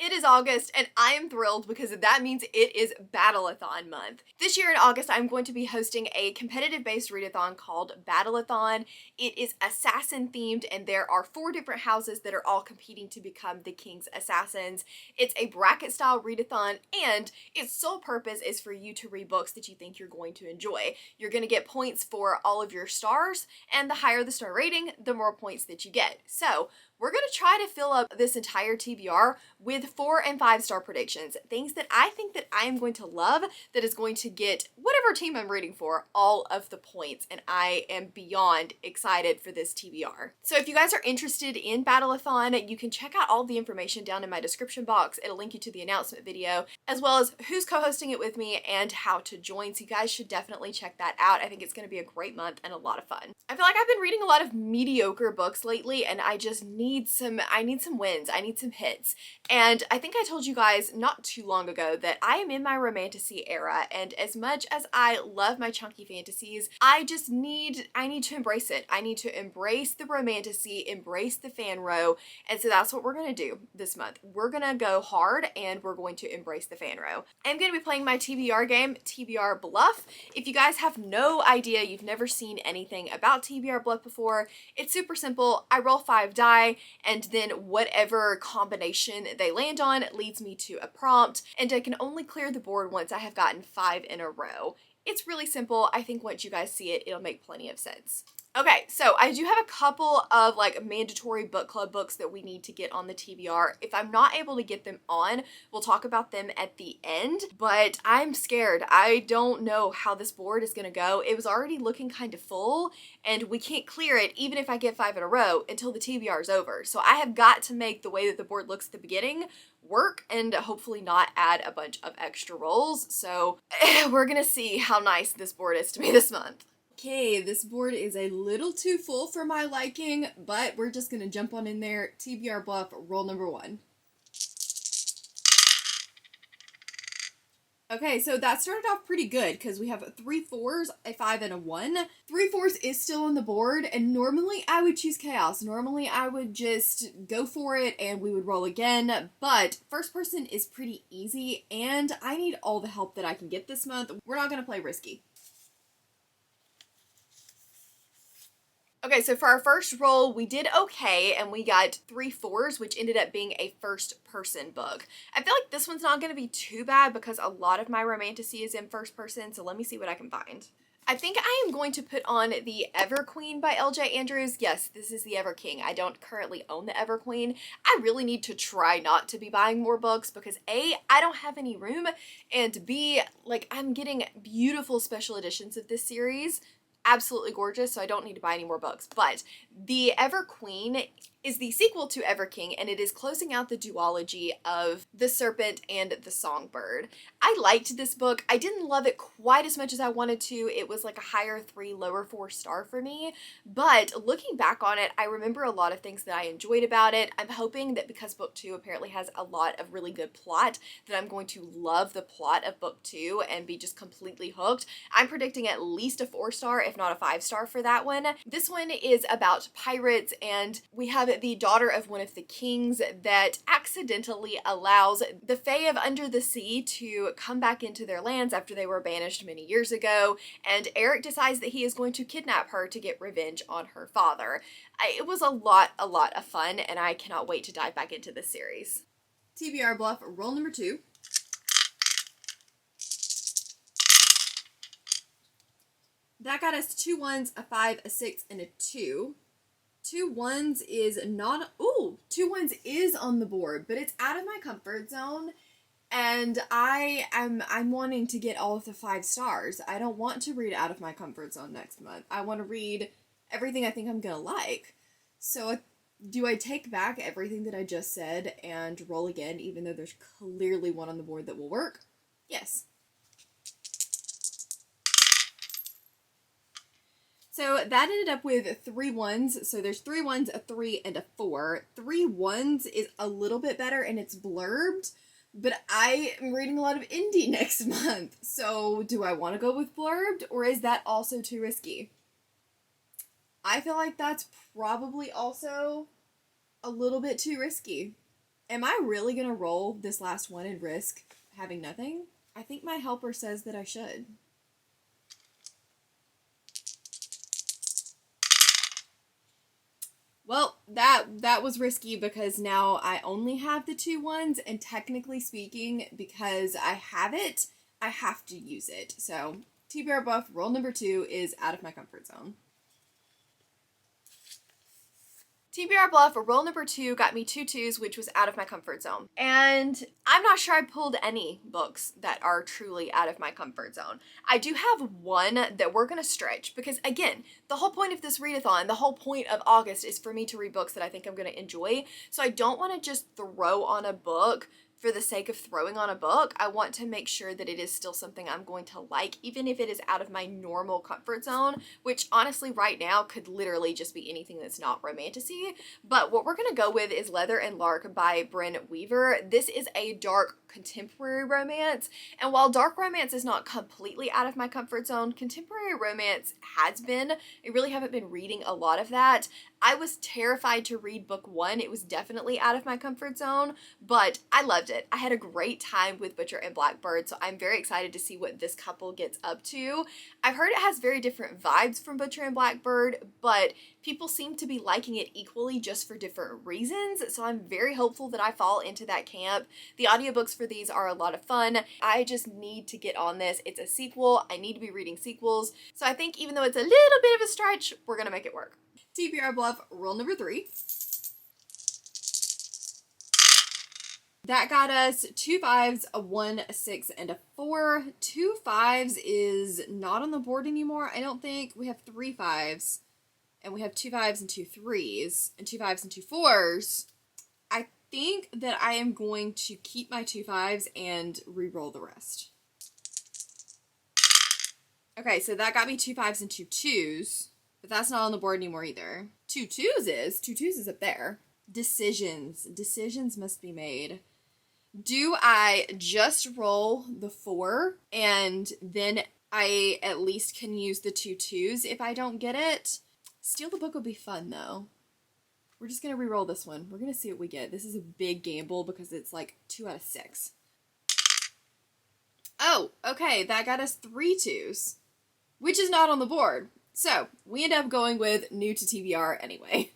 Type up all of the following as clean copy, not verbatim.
It is August, and I am thrilled because that means it is Battleathon month. This year in August, I'm going to be hosting a competitive-based readathon called Battleathon. It is assassin-themed, and there are 4 different houses that are all competing to become the King's Assassins. It's a bracket-style readathon, and its sole purpose is for you to read books that you think you're going to enjoy. You're going to get points for all of your stars, and the higher the star rating, the more points that you get. So, we're going to try to fill up this entire TBR with 4 and 5 star predictions. Things that I think that I am going to love, that is going to get whatever team I'm rooting for all of the points, and I am beyond excited for this TBR. So if you guys are interested in Battleathon, you can check out all the information down in my description box. It'll link you to the announcement video, as well as who's co-hosting it with me and how to join. So you guys should definitely check that out. I think it's going to be a great month and a lot of fun. I feel like I've been reading a lot of mediocre books lately, and I just need some wins. I need some hits. And I think I told you guys not too long ago that I am in my romantasy era, and as much as I love my chunky fantasies, I need to embrace it. I need to embrace the romantasy, embrace the fan row, and so that's what we're gonna do this month. We're gonna go hard and we're going to embrace the fan row. I'm gonna be playing my TBR game, TBR Bluff. If you guys have no idea, you've never seen anything about TBR Bluff before, it's super simple. I roll 5 die, and then whatever combination they land on leads me to a prompt, and I can only clear the board once I have gotten 5 in a row. It's really simple. I think once you guys see it, it'll make plenty of sense. Okay, so I do have a couple of mandatory book club books that we need to get on the TBR. If I'm not able to get them on, we'll talk about them at the end, but I'm scared. I don't know how this board is gonna go. It was already looking kind of full, and we can't clear it even if I get 5 in a row until the TBR is over. So I have got to make the way that the board looks at the beginning work and hopefully not add a bunch of extra rolls. So we're gonna see how nice this board is to me this month. Okay, this board is a little too full for my liking, but we're just gonna jump on in there. TBR Bluff, roll number 1. Okay, so that started off pretty good because we have 3 4s, a 5, and a 1. 3 4s is still on the board, and normally I would choose chaos. Normally I would just go for it and we would roll again, but first person is pretty easy, and I need all the help that I can get this month. We're not gonna play risky. Okay, so for our first roll, we did okay, and we got 3 4s, which ended up being a first-person book. I feel like this one's not going to be too bad because a lot of my romantasy is in first person, so let me see what I can find. I think I am going to put on the Everqueen by L.J. Andrews. Yes, this is the Everking. I don't currently own the Everqueen. I really need to try not to be buying more books because A, I don't have any room, and B, I'm getting beautiful special editions of this series. Absolutely gorgeous, so I don't need to buy any more books. But the Everqueen is the sequel to Everking, and it is closing out the duology of The Serpent and the Songbird. I liked this book. I didn't love it quite as much as I wanted to. It was like a higher 3, lower 4 star for me. But looking back on it, I remember a lot of things that I enjoyed about it. I'm hoping that because book 2 apparently has a lot of really good plot, that I'm going to love the plot of book 2 and be just completely hooked. I'm predicting at least a 4 star, if not a 5 star for that one. This one is about pirates, and we have the daughter of one of the kings that accidentally allows the Fae of Under the Sea to come back into their lands after they were banished many years ago, and Eric decides that he is going to kidnap her to get revenge on her father. It was a lot of fun, and I cannot wait to dive back into this series. TBR Bluff, roll number 2. That got us 2 1s, a 5, a 6, and a 2. 2 1s is not, 2 1s is on the board, but it's out of my comfort zone, and I'm wanting to get all of the 5 stars. I don't want to read out of my comfort zone next month. I want to read everything I think I'm gonna like. So do I take back everything that I just said and roll again, even though there's clearly one on the board that will work? Yes. So that ended up with 3 1s. So there's 3 1s, a 3, and a 4. 3 1s is a little bit better and it's blurbed, but I am reading a lot of indie next month. So do I want to go with blurbed, or is that also too risky? I feel like that's probably also a little bit too risky. Am I really gonna roll this last one and risk having nothing? I think my helper says that I should. Well, that was risky because now I only have the 2 ones, and technically speaking, because I have it, I have to use it. So, TBR buff roll number 2 is out of my comfort zone. TBR bluff, roll number 2 got me 2 2s, which was out of my comfort zone. And I'm not sure I pulled any books that are truly out of my comfort zone. I do have one that we're gonna stretch because, again, the whole point of this readathon, the whole point of August is for me to read books that I think I'm gonna enjoy. So I don't wanna just throw on a book for the sake of throwing on a book. I want to make sure that it is still something I'm going to like, even if it is out of my normal comfort zone, which honestly right now could literally just be anything that's not romantasy. But what we're going to go with is Leather and Lark by Bryn Weaver. This is a dark contemporary romance, and while dark romance is not completely out of my comfort zone, contemporary romance has been. I really haven't been reading a lot of that. I was terrified to read book 1. It was definitely out of my comfort zone, but I loved it. I had a great time with Butcher and Blackbird, so I'm very excited to see what this couple gets up to. I've heard it has very different vibes from Butcher and Blackbird, but people seem to be liking it equally just for different reasons, so I'm very hopeful that I fall into that camp. The audiobooks for these are a lot of fun. I just need to get on this. It's a sequel. I need to be reading sequels, so I think even though it's a little bit of a stretch, we're gonna make it work. TBR bluff, roll number 3. That got us 2 5s, a 1, a 6, and a 4. 2 5s is not on the board anymore, I don't think. We have 3 5s, and we have 2 5s and 2 3s, and 2 5s and 2 4s. I think that I am going to keep my 2 5s and re-roll the rest. Okay, so that got me 2 5s and 2 2s, but that's not on the board anymore either. 2 2s is. 2 2s is up there. Decisions. Decisions must be made. Do I just roll the 4 and then I at least can use the 2 2s if I don't get it? Steal the book would be fun though. We're just gonna re-roll this one. We're gonna see what we get. This is a big gamble because it's like 2 out of 6. Oh, okay, that got us 3 2s, which is not on the board. So we end up going with new to TBR anyway.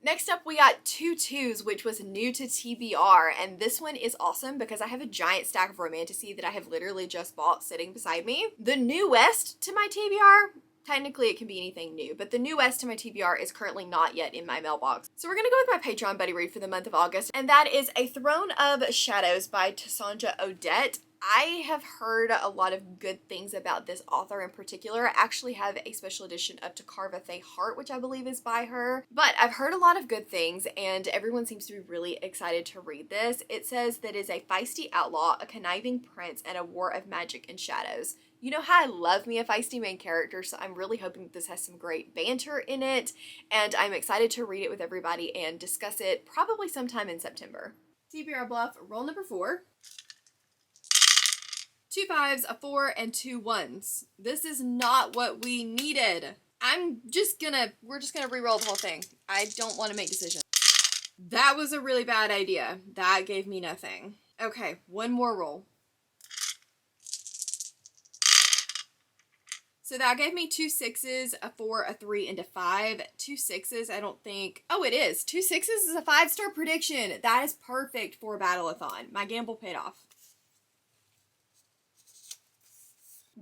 Next up, we got 2 2s, which was new to TBR, and this one is awesome because I have a giant stack of Romantasy that I have literally just bought sitting beside me. The newest to my TBR, technically it can be anything new, but the newest to my TBR is currently not yet in my mailbox. So we're gonna go with my Patreon buddy read for the month of August, and that is A Throne of Shadows by Tassanja Odette. I have heard a lot of good things about this author in particular. I actually have a special edition of To Carve a Heart, which I believe is by her. But I've heard a lot of good things, and everyone seems to be really excited to read this. It says that it's a feisty outlaw, a conniving prince, and a war of magic and shadows. You know how I love me a feisty main character, so I'm really hoping that this has some great banter in it, and I'm excited to read it with everybody and discuss it probably sometime in September. TBR Bluff, roll number 4. 2 5s, a 4, and 2 1s. This is not what we needed. We're just gonna re-roll the whole thing. I don't want to make decisions. That was a really bad idea. That gave me nothing. Okay, one more roll. So that gave me 2 6s, a 4, a 3, and a 5. 2 6s, I don't think... Oh, it is. 2 6s is a 5-star prediction. That is perfect for a Battleathon. My gamble paid off.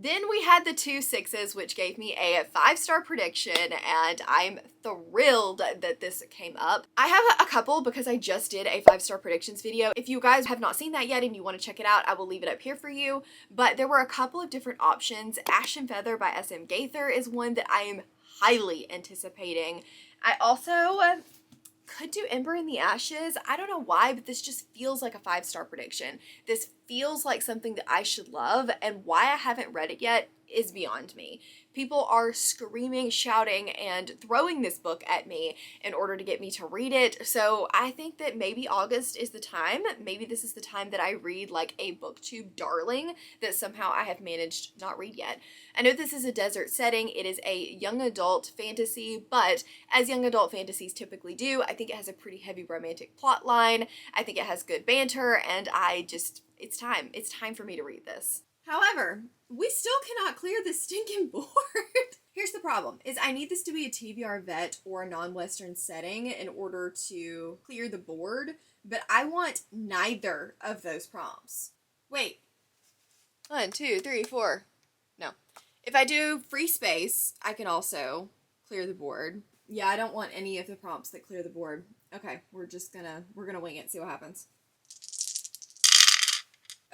Then we had the 2 6s, which gave me a 5-star prediction, and I'm thrilled that this came up. I have a couple because I just did a 5-star predictions video. If you guys have not seen that yet and you want to check it out, I will leave it up here for you. But there were a couple of different options. Ash and Feather by S.M. Gaither is one that I am highly anticipating. I also... could do Ember in the Ashes. I don't know why, but this just feels like a 5-star prediction. This feels like something that I should love, and why I haven't read it yet, is beyond me. People are screaming, shouting, and throwing this book at me in order to get me to read it. So I think that maybe August is the time. Maybe this is the time that I read like a booktube darling that somehow I have managed not read yet. I know this is a desert setting. It is a young adult fantasy, but as young adult fantasies typically do, I think it has a pretty heavy romantic plot line. I think it has good banter, and it's time. It's time for me to read this. However, we still cannot clear this stinking board. Here's the problem, is I need this to be a TBR vet or a non-Western setting in order to clear the board, but I want neither of those prompts. Wait. 1, 2, 3, 4. No. If I do free space, I can also clear the board. Yeah, I don't want any of the prompts that clear the board. Okay, we're gonna wing it, see what happens.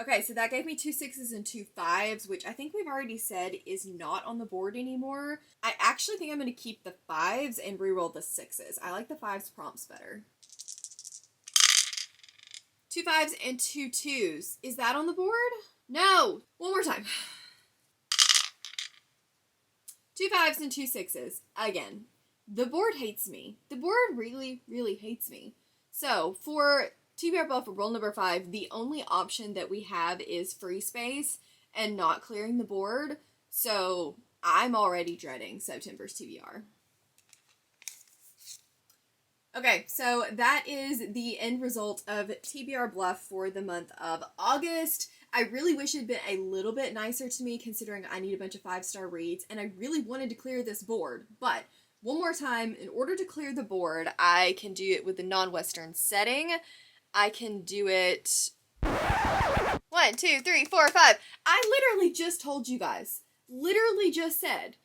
Okay, so that gave me 2 6s and 2 5s, which I think we've already said is not on the board anymore. I actually think I'm going to keep the 5s and reroll the 6s. I like the 5s prompts better. 2 5s and 2 2s. Is that on the board? No! One more time. 2 5s and 2 6s. Again, the board hates me. The board really, really hates me. So, for TBR Bluff for roll number 5, the only option that we have is free space and not clearing the board. So I'm already dreading September's TBR. Okay, so that is the end result of TBR Bluff for the month of August. I really wish it had been a little bit nicer to me considering I need a bunch of 5-star reads and I really wanted to clear this board. But one more time, in order to clear the board, I can do it with the non-Western setting. I can do it 1, 2, 3, 4, 5. I literally just told you guys, literally just said,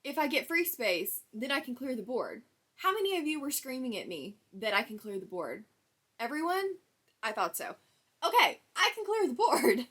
if I get free space, then I can clear the board. How many of you were screaming at me that I can clear the board? Everyone? I thought so. Okay, I can clear the board.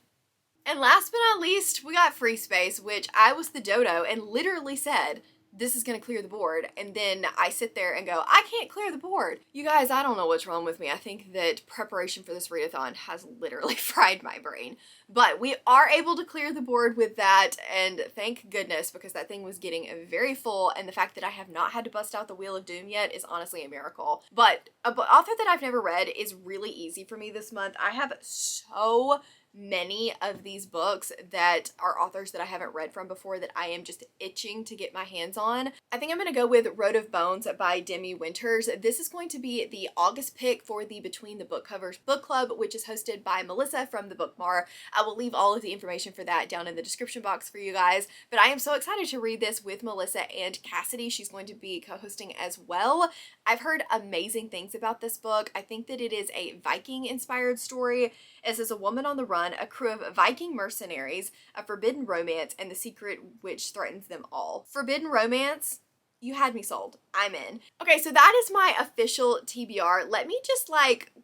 And last but not least, we got free space, which I was the dodo and literally said, this is going to clear the board, and then I sit there and go, I can't clear the board. You guys, I don't know what's wrong with me. I think that preparation for this readathon has literally fried my brain. But we are able to clear the board with that, and thank goodness, because that thing was getting very full, and the fact that I have not had to bust out the Wheel of Doom yet is honestly a miracle. But an author that I've never read is really easy for me this month. I have so many of these books that are authors that I haven't read from before that I am just itching to get my hands on. I think I'm going to go with Road of Bones by Demi Winters. This is going to be the August pick for the Between the Book Covers book club, which is hosted by Melissa from the Bookmar. I will leave all of the information for that down in the description box for you guys, but I am so excited to read this with Melissa and Cassidy. She's going to be co-hosting as well. I've heard amazing things about this book. I think that it is a Viking-inspired story. It says a woman on the run, a crew of Viking mercenaries, a forbidden romance, and the secret which threatens them all. Forbidden romance? You had me sold. I'm in. Okay, so that is my official TBR. Let me just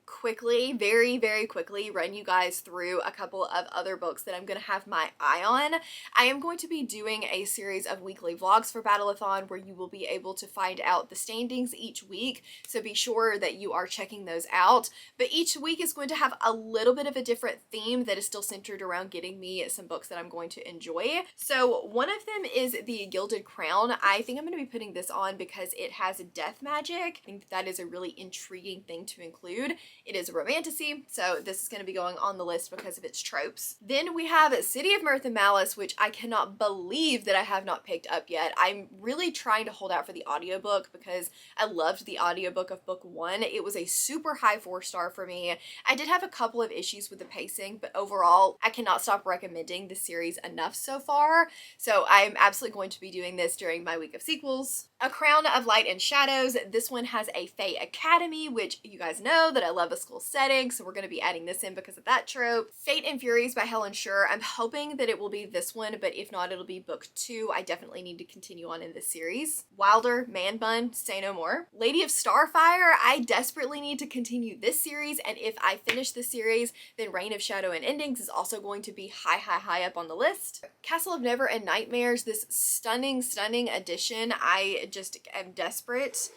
quickly, very, very quickly run you guys through a couple of other books that I'm going to have my eye on. I am going to be doing a series of weekly vlogs for Battleathon where you will be able to find out the standings each week, so be sure that you are checking those out. But each week is going to have a little bit of a different theme that is still centered around getting me some books that I'm going to enjoy. So one of them is the Gilded Crown. I think I'm going to be putting this on because it has death magic. I think that is a really intriguing thing to include. It is a romantasy, so this is going to be going on the list because of its tropes. Then we have City of Mirth and Malice, which I cannot believe that I have not picked up yet. I'm really trying to hold out for the audiobook because I loved the audiobook of book 1. It was a super high 4-star for me. I did have a couple of issues with the pacing, but overall, I cannot stop recommending the series enough so far. So I'm absolutely going to be doing this during my week of sequels. A Crown of Light and Shadows. This one has a Fae Academy, which you guys know that I love a school setting, so we're going to be adding this in because of that trope. Fate and Furies by Helen Shure. I'm hoping that it will be this one, but if not, it'll be book 2. I definitely need to continue on in this series. Wilder, Man Bun, Say No More. Lady of Starfire. I desperately need to continue this series, and if I finish this series, then Reign of Shadow and Endings is also going to be high up on the list. Castle of Never and Nightmares. This stunning edition. I just am desperate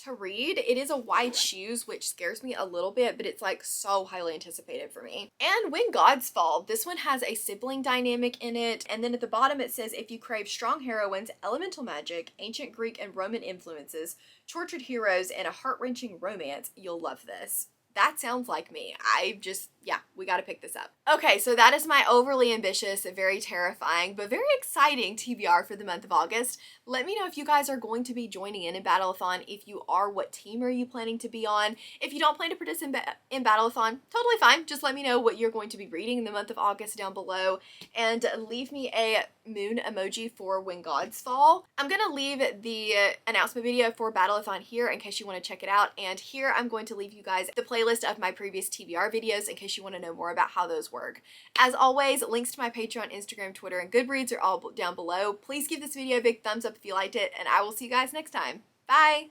to read. It is a wide shoes, which scares me a little bit, but it's like so highly anticipated for me. And When Gods Fall, this one has a sibling dynamic in it, and then at the bottom it says, if you crave strong heroines, elemental magic, ancient Greek and Roman influences, tortured heroes, and a heart-wrenching romance, you'll love this. That sounds like me. Yeah, we gotta pick this up. Okay, so that is my overly ambitious, very terrifying, but very exciting TBR for the month of August. Let me know if you guys are going to be joining in Battleathon. If you are, what team are you planning to be on? If you don't plan to participate in Battleathon, totally fine. Just let me know what you're going to be reading in the month of August down below, and leave me a moon emoji for When Gods Fall. I'm gonna leave the announcement video for Battleathon here in case you want to check it out, and here I'm going to leave you guys the playlist of my previous TBR videos in case you want to know more about how those work. As always, links to my Patreon, Instagram, Twitter, and Goodreads are all down below. Please give this video a big thumbs up if you liked it, and I will see you guys next time. Bye!